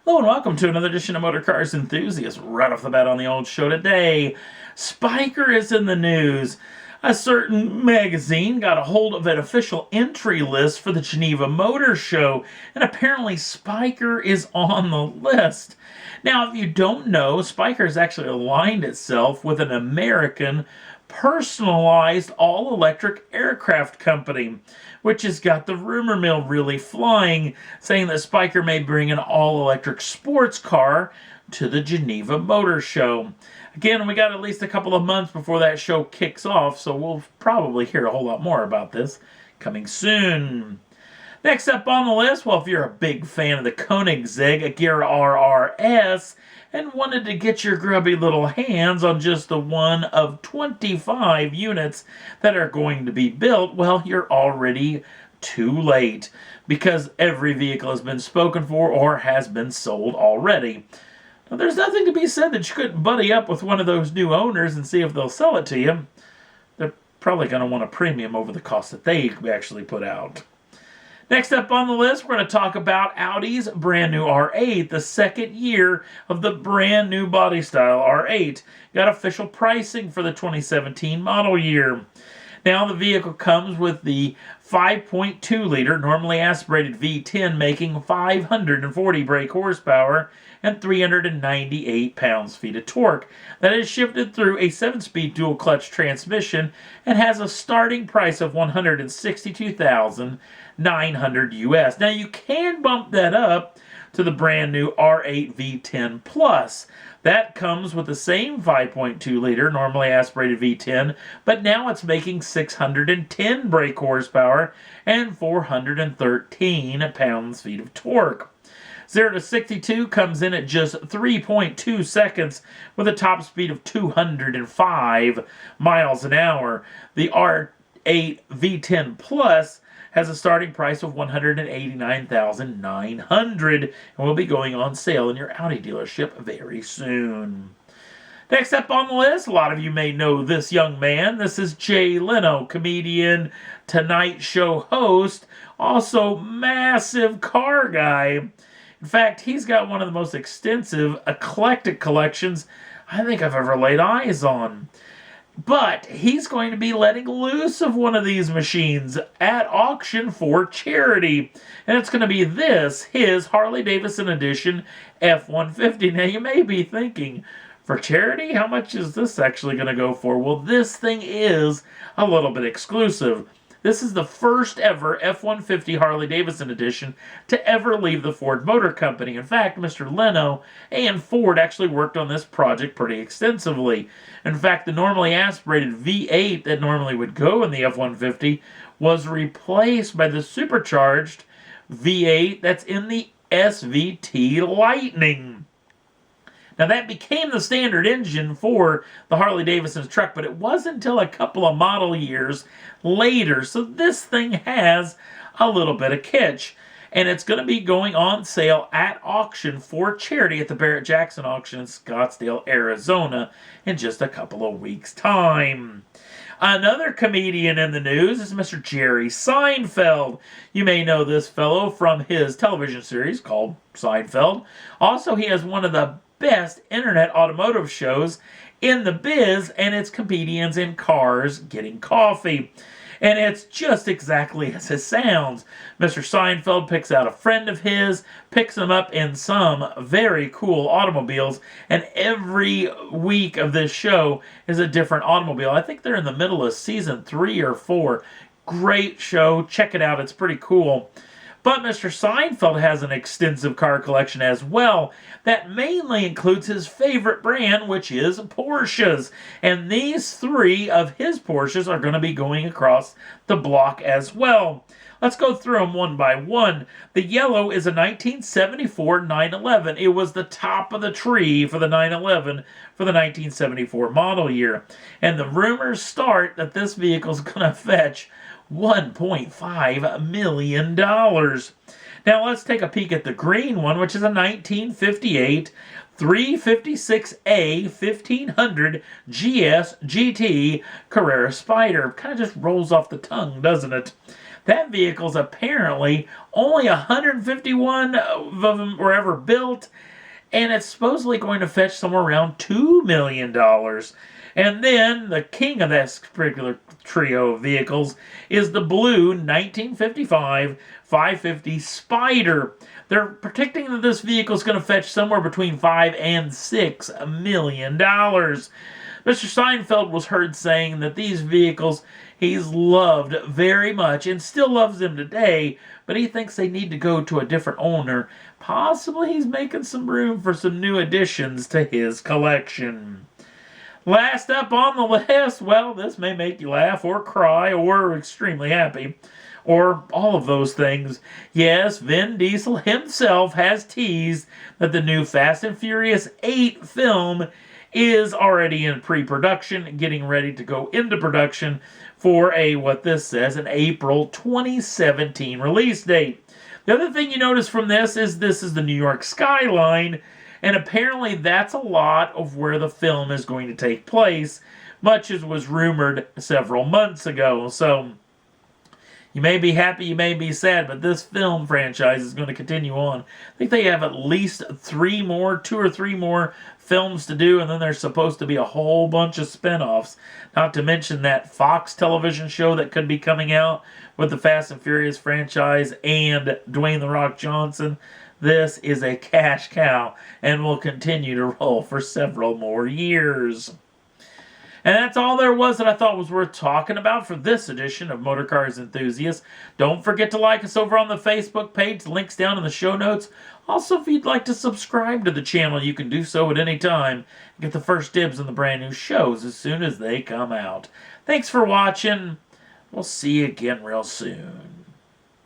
Hello and welcome to another edition of Motor Cars Enthusiasts. Right off the bat on the old show today, Spyker is in the news. A certain magazine got a hold of an official entry list for the Geneva Motor Show, and apparently Spyker is on the list. Now, if you don't know, Spyker has actually aligned itself with an American personalized all-electric aircraft company, which has got the rumor mill really flying, saying that Spyker may bring an all-electric sports car to the Geneva Motor Show. Again, we got at least a couple of months before that show kicks off, so we'll probably hear a whole lot more about this coming soon. Next up on the list, well, if you're a big fan of the Koenigsegg Agera RRS and wanted to get your grubby little hands on just the one of 25 units that are going to be built, well, you're already too late because every vehicle has been spoken for or has been sold already. Now, there's nothing to be said that you couldn't buddy up with one of those new owners and see if they'll sell it to you. They're probably going to want a premium over the cost that they actually put out. Next up on the list, we're going to talk about Audi's brand new R8, the second year of the brand new body style R8. Got official pricing for the 2017 model year. Now the vehicle comes with the 5.2-liter normally aspirated V10 making 540 brake horsepower and 398 pounds-feet of torque. That is shifted through a 7-speed dual-clutch transmission and has a starting price of $162,900 US. Now you can bump that up to the brand new R8 V10 Plus. That comes with the same 5.2-liter normally aspirated V10, but now it's making 610 brake horsepower and 413 pounds-feet of torque. 0 to 62 comes in at just 3.2 seconds with a top speed of 205 miles an hour. The R8 V10 Plus has a starting price of $189,900 and will be going on sale in your Audi dealership very soon. Next up on the list, a lot of you may know this young man. This is Jay Leno, comedian, Tonight Show host, also massive car guy. In fact, he's got one of the most extensive, eclectic collections I think I've ever laid eyes on. But he's going to be letting loose of one of these machines at auction for charity. And it's going to be his Harley-Davidson Edition F150. Now, you may be thinking, for charity, how much is this actually going to go for? Well, this thing is a little bit exclusive. This is the first ever F-150 Harley-Davidson edition to ever leave the Ford Motor Company. In fact, Mr. Leno and Ford actually worked on this project pretty extensively. In fact, the normally aspirated V8 that normally would go in the F-150 was replaced by the supercharged V8 that's in the SVT Lightning. Now, that became the standard engine for the Harley-Davidson truck, but it wasn't until a couple of model years later. So this thing has a little bit of kitsch. And it's going to be going on sale at auction for charity at the Barrett-Jackson auction in Scottsdale, Arizona in just a couple of weeks' time. Another comedian in the news is Mr. Jerry Seinfeld. You may know this fellow from his television series called Seinfeld. Also, he has one of the best internet automotive shows in the biz, and it's comedians in cars getting coffee. And it's just exactly as it sounds. Mr. Seinfeld picks out a friend of his, picks him up in some very cool automobiles, and every week of this show is a different automobile. I think they're in the middle of season 3 or 4. Great show. Check it out. It's pretty cool. But Mr. Seinfeld has an extensive car collection as well that mainly includes his favorite brand, which is Porsches. And these 3 of his Porsches are going to be going across the block as well. Let's go through them one by one. The yellow is a 1974 911. It was the top of the tree for the 911 for the 1974 model year. And the rumors start that this vehicle is going to fetch $1.5 million. Now let's take a peek at the green one, which is a 1958 356A 1500 GS GT Carrera Spyder. Kind of just rolls off the tongue, doesn't it? That vehicle's apparently only 151 of them were ever built, and it's supposedly going to fetch somewhere around $2 million. And then the king of this particular trio of vehicles is the blue 1955 550 Spider. They're predicting that this vehicle is going to fetch somewhere between $5 and $6 million. Mr. Seinfeld was heard saying that these vehicles he's loved very much and still loves them today, but he thinks they need to go to a different owner. Possibly he's making some room for some new additions to his collection. Last up on the list, well, this may make you laugh or cry or extremely happy, or all of those things. Yes, Vin Diesel himself has teased that the new Fast and Furious 8 film is already in pre-production, getting ready to go into production for what this says, an April 2017 release date. The other thing you notice from this is the New York skyline, and apparently that's a lot of where the film is going to take place, much as was rumored several months ago. So you may be happy, you may be sad, but this film franchise is going to continue on. I think they have at least 2 or 3 more films to do, and then there's supposed to be a whole bunch of spin-offs. Not to mention that Fox television show that could be coming out with the Fast and Furious franchise and Dwayne "The Rock" Johnson. This is a cash cow and will continue to roll for several more years. And that's all there was that I thought was worth talking about for this edition of Motor Cars Enthusiasts. Don't forget to like us over on the Facebook page. Links down in the show notes. Also, if you'd like to subscribe to the channel, you can do so at any time and get the first dibs on the brand new shows as soon as they come out. Thanks for watching. We'll see you again real soon.